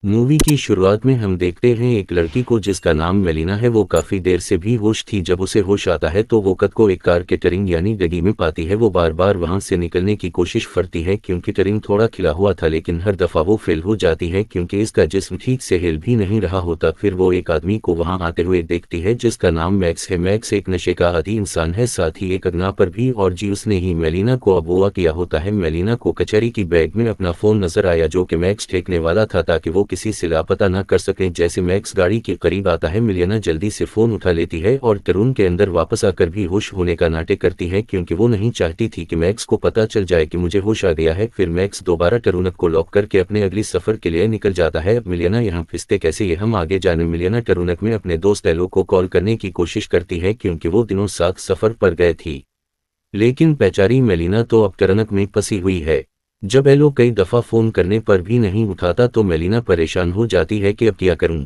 Movie की शुरुआत में हम देखते हैं एक लड़की को जिसका नाम मेलिना है। वो काफी देर से भी होश थी। जब उसे होश आता है तो वो कद को एक कार के टरिंग यानी गड्डी में पाती है। वो बार बार वहां से निकलने की कोशिश करती है क्योंकि टरिंग थोड़ा खिला हुआ था, लेकिन हर दफा वो फेल हो जाती है क्योंकि इसका जिस्म ठीक से हिल भी नहीं रहा होता। फिर वो एक आदमी को वहां आते हुए देखती है जिसका नाम मैक्स है। मैक्स एक नशे का आदी इंसान है, साथ ही एक अगना पर भी, और जी उसने ही मेलिना को अगवा किया होता है। मेलिना को कचहरी की बैग में अपना फोन नजर आया जो कि मैक्स फेंकने वाला था ताकि वो किसी से लापता न कर सके। जैसे मैक्स गाड़ी के करीब आता है, मेलिना जल्दी से फोन उठा लेती है और टरून के अंदर वापस आकर भी होश होने का नाटक करती है क्योंकि वो नहीं चाहती थी कि मैक्स को पता चल जाए कि मुझे होश आ गया है। फिर मैक्स दोबारा टरूनक को लॉक करके अपने अगली सफर के लिए निकल जाता है। अब मेलिना यहाँ फिसते कैसे, ये हम आगे जाने। मेलिना टरूनक में अपने दोस्त एलो को कॉल करने की कोशिश करती है क्योंकि वो दिनों साथ सफर पर गए थी, लेकिन बेचारी मेलिना तो अब टरूनक में फंसी हुई है। जब एलो कई दफा फोन करने पर भी नहीं उठाता तो मेलिना परेशान हो जाती है कि अब क्या करूं।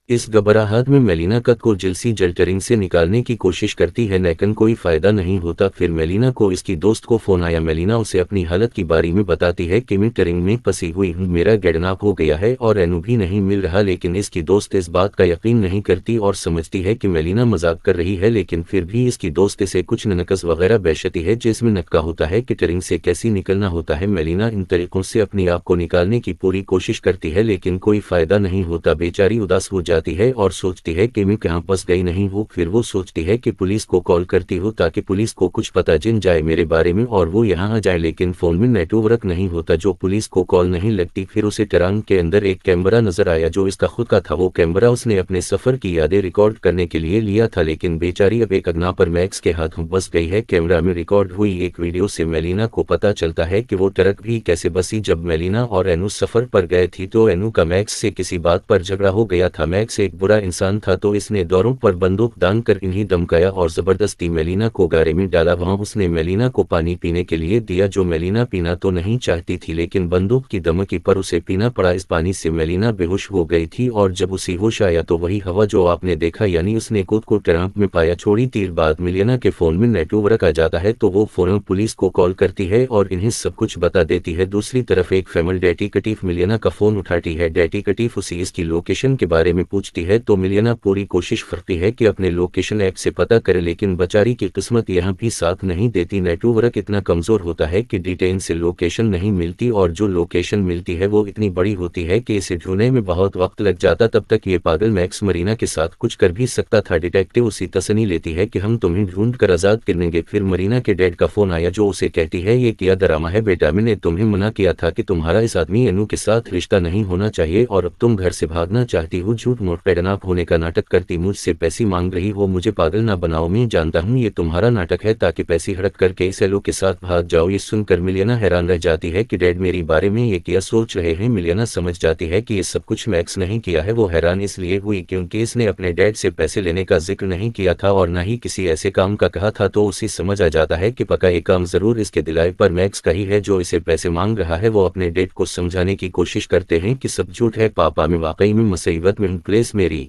इस घबराहट में मेलिना कद को जिल्सी जल्टरिंग से निकालने की कोशिश करती है, लेकिन कोई फायदा नहीं होता। फिर मेलिना को इसकी दोस्त को फोन आया। मेलिना उसे अपनी हालत की बारे में बताती है कि मैं टरिंग में फंसी हुई हूँ, मेरा किडनैप हो गया है और एनु भी नहीं मिल रहा। लेकिन इसकी दोस्त इस बात का यकीन नहीं करती और समझती है कि मेलिना मजाक कर रही है, लेकिन फिर भी इसकी दोस्त इसे कुछ नकस वगैरह बेचती है जिसमें नक्का होता है कि टरिंग से कैसे निकलना होता है। मेलिना इन तरीकों से अपने आप को निकालने की पूरी कोशिश करती है, लेकिन कोई फायदा नहीं होता। बेचारी उदास हो जाती है और सोचती है कि मैं कहाँ फंस गई नहीं हूँ। फिर वो सोचती है कि पुलिस को कॉल करती हूँ ताकि पुलिस को कुछ पता चल जाए मेरे बारे में और वो यहाँ आ जाए, लेकिन फोन में नेटवर्क नहीं होता जो पुलिस को कॉल नहीं लगती। फिर उसे टरांग के अंदर एक कैमरा नजर आया जो इसका खुद का था। वो कैमरा उसने अपने सफर की यादें रिकॉर्ड करने के लिए लिया था, लेकिन बेचारी अब एक अगना पर मैक्स के हाथों फंस गई है। कैमरा में रिकॉर्ड हुई एक वीडियो से मेलिना को पता चलता है कि वो ट्रक भी कैसे बसी। जब मेलिना और एनु सफर पर गए थी तो एनु का मैक्स से किसी बात पर झगड़ा हो गया था। मैक्स एक बुरा इंसान था तो इसने दौरों पर बंदूक दान कर इन्हें धमकाया और जबरदस्ती मेलिना को गारे में डाला। वहां उसने मेलिना को पानी पीने के लिए दिया जो मेलिना पीना तो नहीं चाहती थी, लेकिन बंदूक की धमकी पर उसे पीना पड़ा। इस पानी से मेलिना बेहोश हो गई थी और जब उसे होश आया तो वही हवा जो आपने देखा, यानी उसने खुद को ट्रंप में पाया। छोड़ी देर बाद मेलिना के फोन में नेटवर्क आ जाता है तो वो फौरन पुलिस को कॉल करती है और इन्हें सब कुछ बता देती है। दूसरी तरफ एक फीमेल डिटेक्टिव मेलिना का फोन उठाती है। डिटेक्टिव उसे इसकी लोकेशन के बारे में पूछती है तो मेलिना पूरी कोशिश करती है कि अपने लोकेशन ऐप से पता करे, लेकिन बेचारी की किस्मत यहाँ भी साथ नहीं देती। नेटवर्क इतना कमजोर होता है कि डिटेल से लोकेशन नहीं मिलती और जो लोकेशन मिलती है वो इतनी बड़ी होती है कि इसे ढूंढने में बहुत वक्त लग जाता। तब तक ये पागल मैक्स मरीना के साथ कुछ कर भी सकता था। डिटेक्टिव उसी तसनी लेती है कि हम तुम्हें ढूंढ कर आजाद कर देंगे। फिर मरीना के डैड का फोन आया जो उसे कहती है ये क्या ड्रामा है बेटा, मैंने तुम्हें मना किया था कि तुम्हारा इस आदमी एनु के साथ रिश्ता नहीं होना चाहिए और अब तुम घर से भागना चाहती हो। झूठ मूठ किडनैप होने का नाटक करती मुझसे पैसे मांग रही हो, मुझे पागल ना बनाओ। मैं जानता हूँ ये तुम्हारा नाटक है ताकि पैसे हड़प करके इस एलो के साथ भाग जाओ। ये सुनकर मिलियना हैरान रह जाती है कि डैड मेरे बारे में ये क्या सोच रहे हैं। मिलियना समझ जाती है कि ये सब कुछ मैक्स नहीं किया है। वो हैरान इसलिए हुई क्योंकि इसने अपने डैड से पैसे लेने का जिक्र नहीं किया था और न ही किसी ऐसे काम का कहा था, तो उसे समझ आ जाता है कि पक्का ये काम जरूर इसके दिलाए पर मैक्स का ही है जो इसे पैसे मांग रहा है। वो अपने डैड को समझाने की कोशिश करते हैं कि सब झूठ है, पापा मैं वाकई में मुसीबत में हूँ, प्लीज मेरी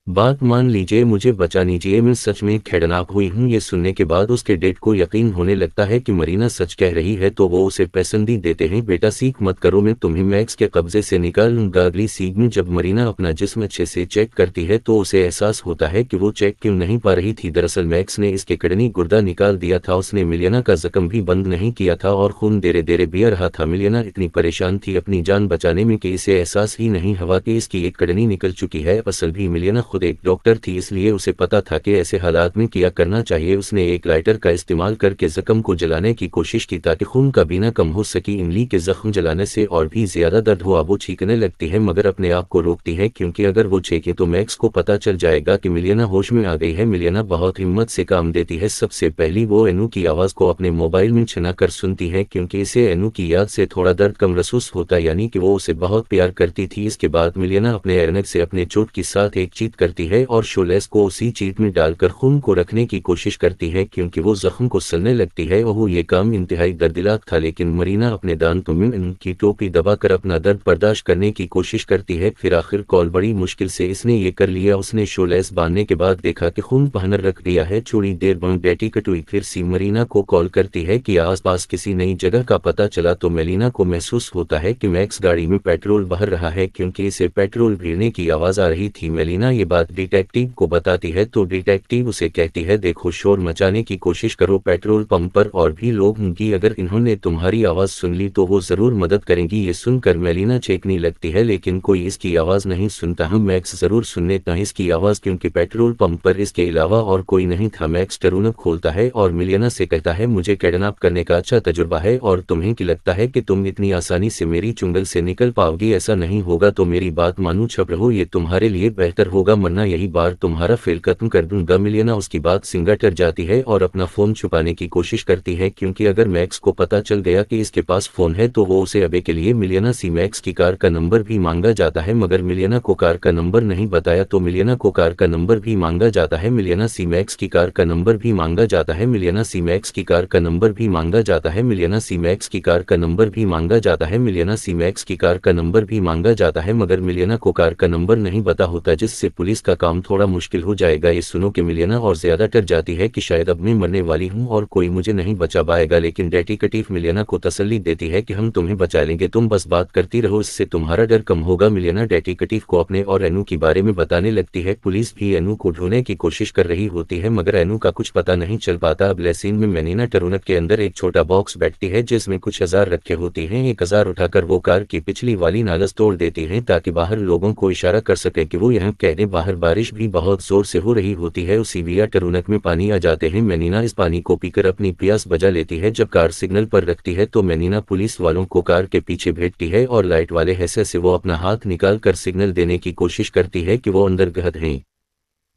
बात मान लीजिए, मुझे बचा लीजिए, मैं सच में किडनैप हुई हूँ। ये सुनने के बाद उसके डैड को यकीन होने लगता है कि मरीना सच कह रही है तो वो उसे पैसंदी देते हैं। बेटा सीख मत करो, मैं तुम्हें मैक्स के कब्जे से निकाल लूंगा। अगली सीख में जब मरीना अपना जिस्म अच्छे से चेक करती है तो उसे एहसास होता है कि वो चेक क्यों नहीं पा रही थी। दरअसल मैक्स ने इसके किडनी गुर्दा निकाल दिया था। उसने मिलियना का जख्म भी बंद नहीं किया था और खून देरे देरे बह रहा था। मिलियना इतनी परेशान थी अपनी जान बचाने में कि इसे एहसास ही नहीं हुआ कि इसकी एक किडनी निकल चुकी है। असल भी मिलियना खुद एक डॉक्टर थी, इसलिए उसे पता था कि ऐसे हालात में क्या करना चाहिए। उसने एक लाइटर का इस्तेमाल करके जख्म को जलाने की कोशिश की ताकि खून का बीना कम हो सके। इमली के जख्म जलाने से और भी ज्यादा दर्द हुआ। वो छींकने लगती है मगर अपने आप को रोकती है क्योंकि अगर वो छींके तो मैक्स को पता चल जाएगा कि मिलियना होश में आ गई है। मिलियना बहुत हिम्मत से काम देती है। सबसे पहली वो एनु की आवाज को अपने मोबाइल में छिना कर सुनती है क्योंकि इसे एनु की याद से थोड़ा दर्द कम महसूस होता, यानी कि वो उसे बहुत प्यार करती थी। इसके बाद मिलियना अपने एरनक से अपने चोट के साथ एक चीत करती है और शोलेस को उसी चीट में डालकर खून को रखने की कोशिश करती है क्योंकि वो जख्म को सलने लगती है और वो ये काम इंतहाई दर्दिनाक था। लेकिन मरीना अपने दांतों में उनकी टोपी दबाकर अपना दर्द बर्दाश्त करने की कोशिश करती है। फिर आखिर कॉल बड़ी मुश्किल से इसने ये कर लिया। उसने शोलेस बांधने के बाद देखा कि खून बहने रख दिया है। थोड़ी देर बाद बैटी कटुई फिर सी मरीना को कॉल करती है कि आसपास किसी नई जगह का पता चला तो मेलिना को महसूस होता है कि मैक्स गाड़ी में पेट्रोल बह रहा है क्योंकि इसे पेट्रोल भरने की आवाज आ रही थी। मेलिना ये बात डिटेक्टिव को बताती है तो डिटेक्टिव उसे कहती है देखो शोर मचाने की कोशिश करो, पेट्रोल पंप पर और भी लोग होंगे, अगर इन्होंने तुम्हारी आवाज सुन ली तो वो जरूर मदद करेंगी। ये सुनकर मेलिना चेखने लगती है लेकिन कोई इसकी आवाज नहीं सुनता। हम मैक्स जरूर सुनने था इसकी आवाज क्योंकि पेट्रोल पंप पर इसके अलावा और कोई नहीं था। मैक्स टरूनक खोलता है और मेलिना से कहता है मुझे किडनैप करने का अच्छा तजुर्बा है और तुम्हें क्या लगता है कि तुम इतनी आसानी से मेरी चुंगल से निकल पाओगी? ऐसा नहीं होगा तो मेरी बात मानो, छुप रहो, ये तुम्हारे लिए बेहतर होगा, वरना यही बार तुम्हारा फेल खत्म कर दूंगा। मेलिना उसकी बात से डर जाती है और अपना फोन छुपाने की कोशिश करती है क्योंकि अगर मैक्स को पता चल गया कि इसके पास फोन है तो वो उसे अबे के लिए मेलिना सी मैक्स की कार का नंबर भी मांगा जाता है। मगर मेलिना को कार का नंबर नहीं बताया तो मेलिना को कार का नंबर भी मांगा जाता है। मेलिना सी मैक्स की कार का नंबर भी मांगा जाता है। मेलिना सी मैक्स की कार का नंबर भी मांगा जाता है। मेलिना सी मैक्स की कार का नंबर भी मांगा जाता है। मेलिना सी मैक्स की कार का नंबर भी मांगा जाता है मगर मेलिना को कार का नंबर नहीं पता होता जिससे पुलिस का काम थोड़ा मुश्किल हो जाएगा। ये सुनो कि मेलिना और ज्यादा डर जाती है कि शायद अब मैं मरने वाली हूँ और कोई मुझे नहीं बचा पाएगा। लेकिन डिटेक्टिव मेलिना को तसल्ली देती है कि हम तुम्हें बचा लेंगे, तुम बस बात करती रहो, इससे तुम्हारा डर कम होगा। मेलिना डिटेक्टिव को अपने और एनू के बारे में बताने लगती है। पुलिस भी एनू को ढूंढने की कोशिश कर रही होती है मगर एनू का कुछ पता नहीं चल पाता। अब लेसीन में मेलिना टरूनक के अंदर एक छोटा बॉक्स बैठती है जिसमें कुछ हजार रखे होते हैं। 1000 उठाकर वो कार की पिछली वाली नालस तोड़ देती है ताकि बाहर लोगों को इशारा कर सके कि वो यहाँ कह दे। बाहर बारिश भी बहुत जोर से हो रही होती है। उसी विया टरूनक में पानी आ जाते हैं। मेलिना इस पानी को पीकर अपनी प्यास बुझा लेती है। जब कार सिग्नल पर रखती है तो मेलिना पुलिस वालों को कार के पीछे भेजती है और लाइट वाले हिस्से से वो अपना हाथ निकाल कर सिग्नल देने की कोशिश करती है कि वो अंदर गहद हैं।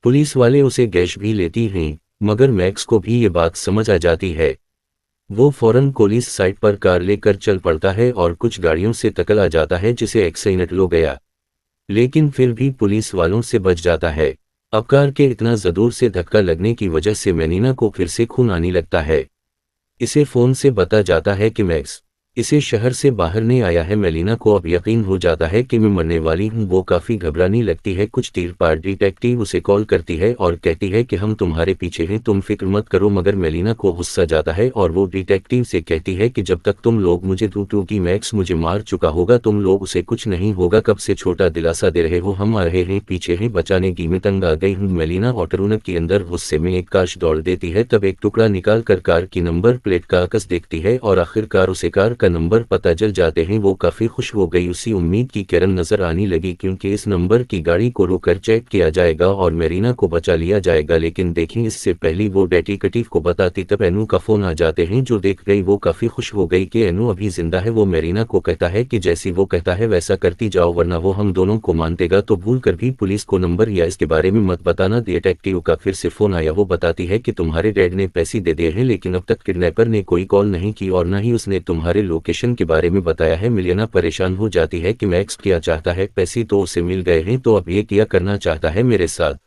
पुलिस वाले उसे गैस भी लेती हैं मगर मैक्स को भी ये बात समझ आ जाती है। वो फौरन पुलिस साइट पर कार लेकर चल पड़ता है और कुछ गाड़ियों से टकरा जाता है जिसे एक्सीडेंट हो गया, लेकिन फिर भी पुलिस वालों से बच जाता है। अब कार के इतना जोर से धक्का लगने की वजह से मेलिना को फिर से खून आने लगता है। इसे फोन से बता जाता है कि मैक्स इसे शहर से बाहर नहीं आया है। मेलिना को अब यकीन हो जाता है कि मैं मरने वाली हूँ। वो काफी घबराने लगती है। कुछ देर बाद डिटेक्टिव उसे कॉल करती है और कहती है कि हम तुम्हारे पीछे हैं, तुम फिक्र मत करो। मगर मेलिना को गुस्सा जाता है और वो डिटेक्टिव से कहती है कि जब तक तुम लोग मुझे की मैक्स मुझे मार चुका होगा, तुम लोग उसे कुछ नहीं होगा, कब से छोटा दिलासा दे रहे हो, हम आ रहे हैं, पीछे हैं, बचाने की मैं तंग आ गई हूँ। मेलिना ऑटोरूनक के अंदर गुस्से में एक काश दौड़ देती है। तब एक टुकड़ा निकाल कर कार की नंबर प्लेट का अकस देखती है और आखिरकार उसे कार का नंबर पता चल जाते हैं। वो काफी खुश हो गई। उसी उम्मीद की किरण नजर आने लगी क्योंकि इस नंबर की गाड़ी को रोककर चेक किया जाएगा और मेलिना को बचा लिया जाएगा। लेकिन देखें, इससे पहले वो डिटेक्टिव को बताती तब एनू का फोन आ जाते हैं जो देख गई। वो काफी खुश हो गई कि एनू अभी जिंदा है। वो मेलिना को कहता है कि जैसी वो कहता है वैसा करती जाओ वरना वो हम दोनों को मान देगा, तो भूल कर भी पुलिस को नंबर या इसके बारे में मत बताना। डिटेक्टिव का फिर से फोन आया। वो बताती है कि तुम्हारे डैड ने पैसे दे दिए हैं लेकिन अब तक किडनैपर ने कोई कॉल नहीं की और न ही उसने तुम्हारे लोकेशन के बारे में बताया है। मेलिना परेशान हो जाती है कि मैक्स क्या चाहता है, पैसे तो उसे मिल गए हैं तो अब ये क्या करना चाहता है मेरे साथ।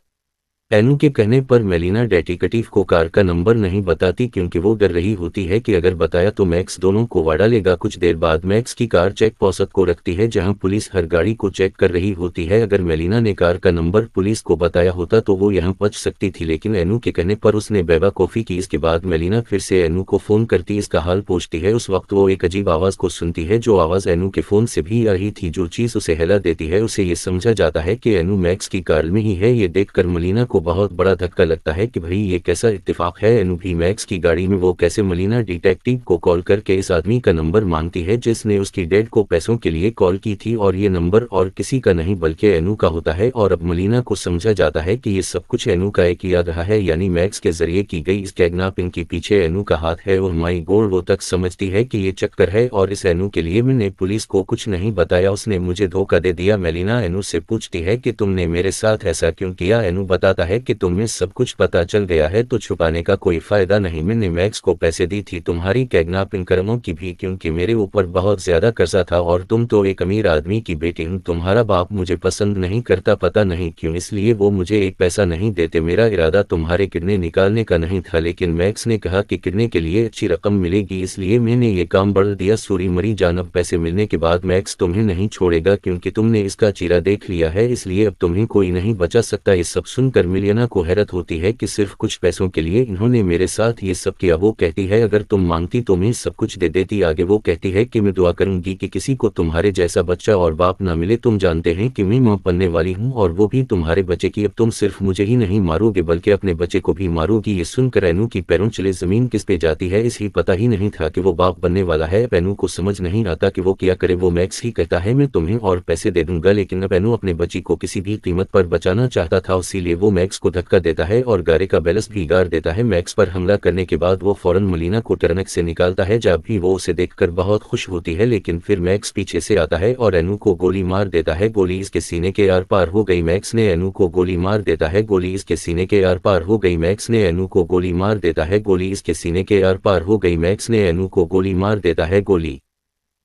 एनू के कहने पर मेलिना डिटेक्टिव को कार का नंबर नहीं बताती क्योंकि वो डर रही होती है कि अगर बताया तो मैक्स दोनों को वाड़ा लेगा। कुछ देर बाद मैक्स की कार चेक पोस्ट को रखती है जहां पुलिस हर गाड़ी को चेक कर रही होती है। अगर मेलिना ने कार का नंबर पुलिस को बताया होता तो वो यहां बच सकती थी, लेकिन एनू के कहने पर उसने बेवकूफ़ी की। इसके बाद मेलिना फिर से एनू को फोन करती इसका हाल पूछती है। उस वक्त वो एक अजीब आवाज को सुनती है जो आवाज एनू के फोन से भी आ रही थी। जो चीज उसे हिला देती है उसे ये समझा जाता है कि एनू मैक्स की कार में ही है। ये देखकर मेलिना को बहुत बड़ा धक्का लगता है कि भाई ये कैसा इत्तेफाक है, एनू भी मैक्स की गाड़ी में वो कैसे। मेलिना डिटेक्टिव को कॉल करके इस आदमी का नंबर मांगती है जिसने उसकी डैड को पैसों के लिए कॉल की थी और ये नंबर और किसी का नहीं बल्कि एनू का होता है। और अब मेलिना को समझा जाता है कि ये सब कुछ एनू का एक किया रहा है, यानी मैक्स के जरिए की गई इस किडनैपिंग के पीछे एनू का हाथ है। और माई गॉड, वो तक समझती है कि ये चक्कर है और इस एनू के लिए मैंने पुलिस को कुछ नहीं बताया, उसने मुझे धोखा दे दिया। मेलिना एनू से पूछती है कि तुमने मेरे साथ ऐसा क्यों किया। एनू बताता है कि तुम्हें सब कुछ पता चल गया है तो छुपाने का कोई फायदा नहीं। मैंने मैक्स को पैसे दी थी तुम्हारी किडनैपिंग कर्मों की भी, क्योंकि मेरे ऊपर बहुत ज्यादा कर्जा था और तुम तो एक अमीर आदमी की बेटी हो। तुम्हारा बाप मुझे पसंद नहीं करता, पता नहीं क्यों, इसलिए वो मुझे एक पैसा नहीं देते। मेरा इरादा तुम्हारे किडनी निकालने का नहीं था, लेकिन मैक्स ने कहा कि किडनी के लिए अच्छी रकम मिलेगी, इसलिए मैंने ये काम बढ़ दिया। सूरी मरी जान, अब पैसे मिलने के बाद मैक्स तुम्हें नहीं छोड़ेगा, क्योंकि तुमने इसका चेहरा देख लिया है, इसलिए अब तुम्हें कोई नहीं बचा सकता। ये सब सुनकर मिलियना को हैरत होती है कि सिर्फ कुछ पैसों के लिए इन्होंने मेरे साथ ये सब किया। वो कहती है अगर तुम मांगती तो मैं सब कुछ दे देती। आगे वो कहती है कि मैं दुआ करूंगी कि किसी को तुम्हारे जैसा बच्चा और बाप ना मिले। तुम जानते हैं कि मैं मां बनने वाली हूं और वो भी तुम्हारे बच्चे की। अब तुम सिर्फ मुझे ही नहीं मारोगे बल्कि अपने बच्चे को भी मारोगी। ये सुनकर एनू की पैरों चले जमीन किस पे जाती है। इसे पता ही नहीं था कि वो बाप बनने वाला है। एनू को समझ नहीं आता कि वो क्या करे। वो मैक्स ही कहता है मैं तुम्हें और पैसे दे दूंगा, लेकिन अब एनू अपने बच्ची को किसी भी कीमत पर बचाना चाहता था, इसीलिए वो मैक्स को धक्का देता है और गाड़ी का बैलेंस भी गाड़ देता है। मैक्स पर हमला करने के बाद वो फौरन मलीना को टर्नक से निकालता है। जब भी वो उसे देखकर बहुत खुश होती है, लेकिन फिर मैक्स पीछे से आता है और एनू को गोली मार देता है। गोली इसके सीने के आर पार हो गई। मैक्स ने एनू को गोली मार देता है। गोली इसके सीने के आर पार हो गई। मैक्स ने एनू को गोली मार देता है। गोली इसके सीने के आर पार हो गई। मैक्स ने एनू को गोली मार देता है। गोली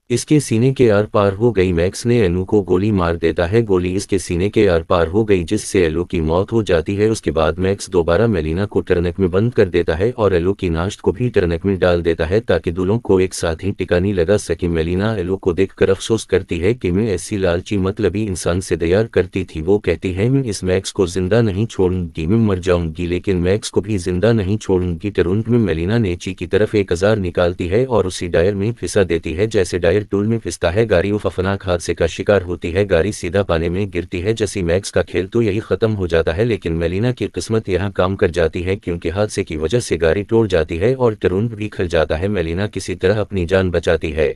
इसके सीने के आर पार हो गई। मैक्स ने एनू को गोली मार देता है। गोली इसके सीने के आर पार हो गई, जिससे एलो की मौत हो जाती है। उसके बाद मैक्स दोबारा मेलिना को टर्नक में बंद कर देता है और एलो की नाश्त को भी टर्नक में डाल देता है ताकि दोनों को एक साथ ही टिकानी लगा सके। मेलिना एलो को देखकर अफसोस करती है कि मैं ऐसी लालची मतलबी इंसान से दयार करती थी। वो कहती है मैं इस मैक्स को जिंदा नहीं छोड़ूंगी, मैं मर जाऊंगी लेकिन मैक्स को भी जिंदा नहीं छोड़ूंगी। तुरंत में मेलिना नेची की तरफ एक औजार निकालती है और उसी डायर में फिसा देती है। जैसे डायर टूल में फिसता है, गाड़ी खतरनाक हादसे का शिकार होती है। गाड़ी सीधा पानी में गिरती है। जैसे मैक्स का खेल तो यही खत्म हो जाता है, लेकिन मेलिना की किस्मत यहाँ काम कर जाती है, क्योंकि हादसे की वजह से गाड़ी टूट जाती है और टरुण भी खल जाता है। मेलिना किसी तरह अपनी जान बचाती है,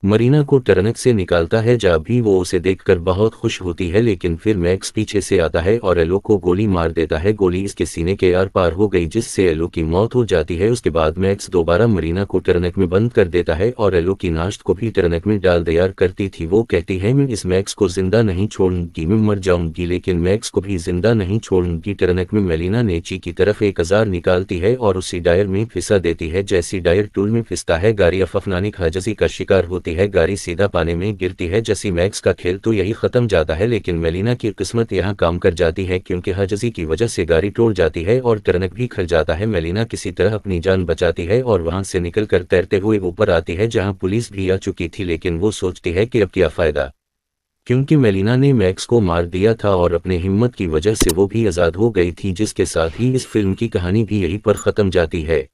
मरीना को टर्नक से निकालता है। जब भी वो उसे देखकर बहुत खुश होती है, लेकिन फिर मैक्स पीछे से आता है और एलो को गोली मार देता है। गोली इसके सीने के आर पार हो गई, जिससे एलो की मौत हो जाती है। उसके बाद मैक्स दोबारा मरीना को टर्नक में बंद कर देता है और एलो की नाश्त को भी टर्नक में डाल तैयार करती थी। वो कहती है मैं इस मैक्स को जिंदा नहीं छोड़ूंगी, मैं मर जाऊंगी लेकिन मैक्स को भी जिंदा नहीं छोड़ूंगी। टर्नक में मेलिना नेची की तरफ एक औजार निकालती है और उसी डायर में फिसा देती है। जैसी डायर टूल में फिसता है, गाड़ी अफनानिक हादसे का शिकार होती है। गाड़ी सीधा पानी में गिरती है। जैसी मैक्स का खेल तो यही खत्म जाता है, लेकिन मेलिना की किस्मत यहाँ काम कर जाती है, क्योंकि हादसे की वजह से गाड़ी टूट जाती है और टर्नक भी खल जाता है। मेलिना किसी तरह अपनी जान बचाती है और वहां से निकलकर तैरते हुए ऊपर आती है, जहां पुलिस भी आ चुकी थी। लेकिन वो सोचती है कि अब क्या फायदा, क्योंकि मेलिना ने मैक्स को मार दिया था और अपने हिम्मत की वजह से वो भी आज़ाद हो गई थी। जिसके साथ ही इस फिल्म की कहानी भी यहीं पर ख़त्म जाती है।